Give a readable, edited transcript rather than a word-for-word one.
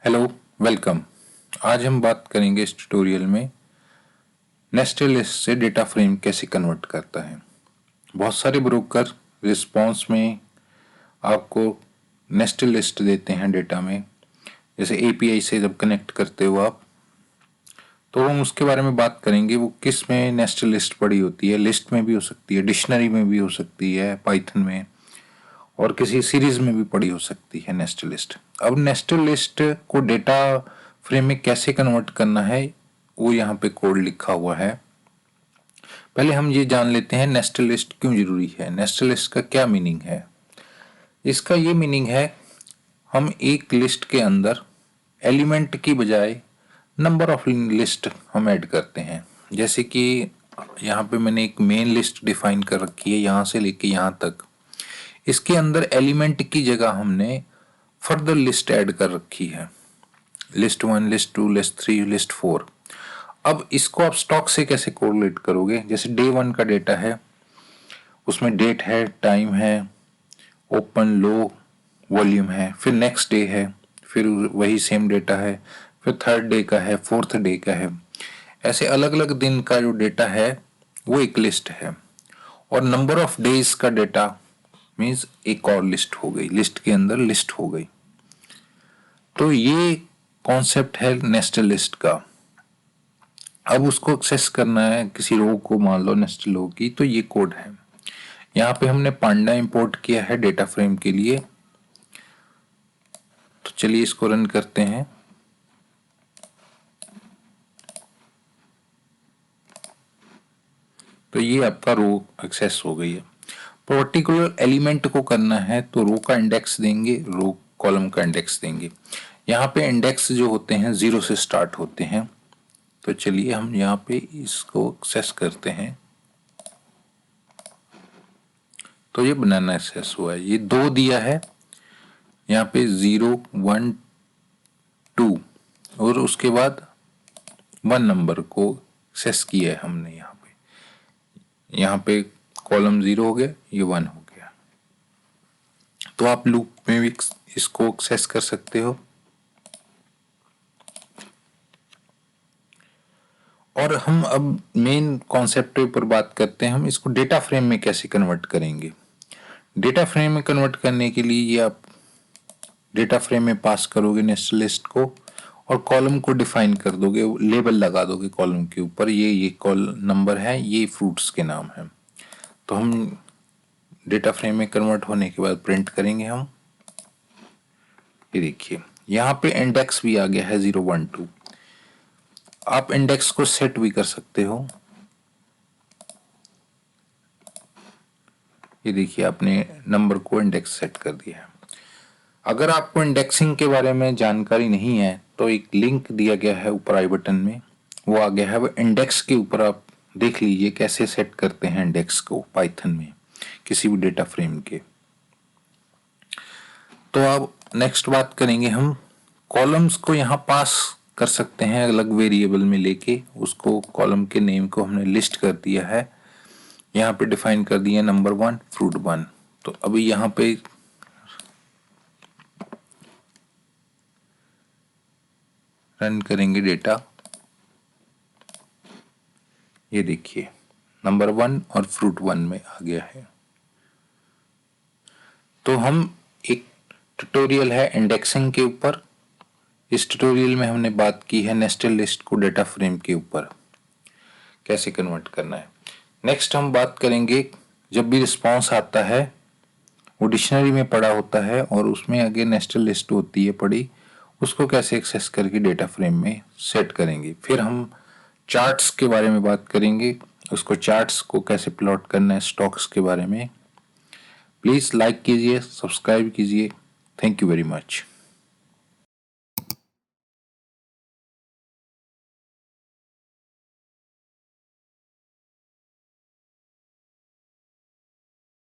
Hello, welcome. आज हम बात करेंगे इस ट्यूटोरियल में नेस्टेड लिस्ट से डेटा फ्रेम कैसे कन्वर्ट करता है। बहुत सारे ब्रोकर रिस्पांस में आपको नेस्टेड लिस्ट देते हैं डेटा में, जैसे एपीआई से जब कनेक्ट करते हो आप, तो हम उसके बारे में बात करेंगे। वो किस में नेस्टेड लिस्ट पड़ी होती है, लिस्ट में भी हो सकती है, डिक्शनरी में भी हो सकती है, पाइथन में, और किसी सीरीज में भी पड़ी हो सकती है नेस्टेड लिस्ट। अब नेस्टेड लिस्ट को डेटा फ्रेम में कैसे कन्वर्ट करना है वो यहाँ पे कोड लिखा हुआ है। पहले हम ये जान लेते हैं नेस्टेड लिस्ट क्यों जरूरी है, नेस्टेड लिस्ट का क्या मीनिंग है। इसका ये मीनिंग है, हम एक लिस्ट के अंदर एलिमेंट की बजाय नंबर ऑफ लिस्ट हम ऐड करते हैं। जैसे कि यहाँ पे मैंने एक मेन लिस्ट डिफाइन कर रखी है, यहाँ से लेके यहाँ तक। इसके अंदर एलिमेंट की जगह हमने फर्दर लिस्ट ऐड कर रखी है, लिस्ट 1, लिस्ट 2, लिस्ट 3, लिस्ट 4। अब इसको आप स्टॉक से कैसे कोरिलेट करोगे। जैसे डे 1 का डेटा है, उसमें डेट है, टाइम है, ओपन, लो, वॉल्यूम है, फिर नेक्स्ट डे है, फिर वही सेम डेटा है, फिर थर्ड डे का है, फोर्थ डे का है। ऐसे अलग अलग दिन का जो डेटा है वो एक लिस्ट है। और नंबर ऑफ डेज का डेटा मीन्स एक और लिस्ट हो गई, लिस्ट के अंदर लिस्ट हो गई। तो ये कॉन्सेप्ट है नेस्टेड लिस्ट का। अब उसको एक्सेस करना है किसी रो को, मान लो नेस्टेड रो की, तो ये कोड है। यहाँ पे हमने पांडा इंपोर्ट किया है डेटा फ्रेम के लिए। तो चलिए इसको रन करते हैं। तो ये आपका रो एक्सेस हो गई है। पर्टिकुलर एलिमेंट को करना है तो रो का इंडेक्स देंगे, रो कॉलम का इंडेक्स देंगे। यहाँ पे इंडेक्स जो होते हैं 0 से स्टार्ट होते हैं। तो चलिए हम यहाँ पे इसको एक्सेस करते हैं। तो ये बनाना एक्सेस हुआ है, ये 2 दिया है, यहाँ पे 0, 1, 2 और उसके बाद 1 नंबर को एक्सेस किया है हमने। यहाँ पे कॉलम 0 हो गया, ये 1 हो गया। तो आप लूप में भी इसको एक्सेस कर सकते हो। और हम अब मेन कॉन्सेप्ट पर बात करते हैं, हम इसको डेटा फ्रेम में कैसे कन्वर्ट करेंगे। डेटा फ्रेम में कन्वर्ट करने के लिए ये आप डेटा फ्रेम में पास करोगे नेस्टेड लिस्ट को, और कॉलम को डिफाइन कर दोगे, लेबल लगा दोगे कॉलम के ऊपर, ये कॉल नंबर है, ये फ्रूट्स के नाम है। तो हम डेटा फ्रेम में कन्वर्ट होने के बाद प्रिंट करेंगे हम। ये देखिए यहाँ पे इंडेक्स भी आ गया है 0, 1, 2। आप इंडेक्स को सेट भी कर सकते हो। ये देखिए आपने नंबर को इंडेक्स सेट कर दिया है। अगर आपको इंडेक्सिंग के बारे में जानकारी नहीं है तो एक लिंक दिया गया है ऊपर आई बटन में, वो आ गया है। वो इंडेक्स के ऊपर आप देख लीजिए कैसे सेट करते हैं इंडेक्स को पाइथन में किसी भी डेटा फ्रेम के। तो अब नेक्स्ट बात करेंगे हम, कॉलम्स को यहाँ पास कर सकते हैं अलग वेरिएबल में लेके। उसको कॉलम के नेम को हमने लिस्ट कर दिया है, यहाँ पे डिफाइन कर दिया नंबर 1, फ्रूट 1। तो अभी यहाँ पे रन करेंगे डेटा। ये देखिए नंबर 1 और फ्रूट 1 में आ गया है। तो हम एक ट्यूटोरियल है इंडेक्सिंग के ऊपर, इस ट्यूटोरियल में हमने बात की है नेस्टेड लिस्ट को डेटा फ्रेम के ऊपर कैसे कन्वर्ट करना है। नेक्स्ट हम बात करेंगे, जब भी रिस्पांस आता है वो डिक्शनरी में पड़ा होता है और उसमें आगे नेस्टेड लिस्ट होती है पड़ी, उसको कैसे एक्सेस करके डेटा फ्रेम में सेट करेंगे। फिर हम चार्ट्स के बारे में बात करेंगे, उसको चार्ट्स को कैसे प्लॉट करना है, स्टॉक्स के बारे में। प्लीज लाइक कीजिए, सब्सक्राइब कीजिए। Thank you very much.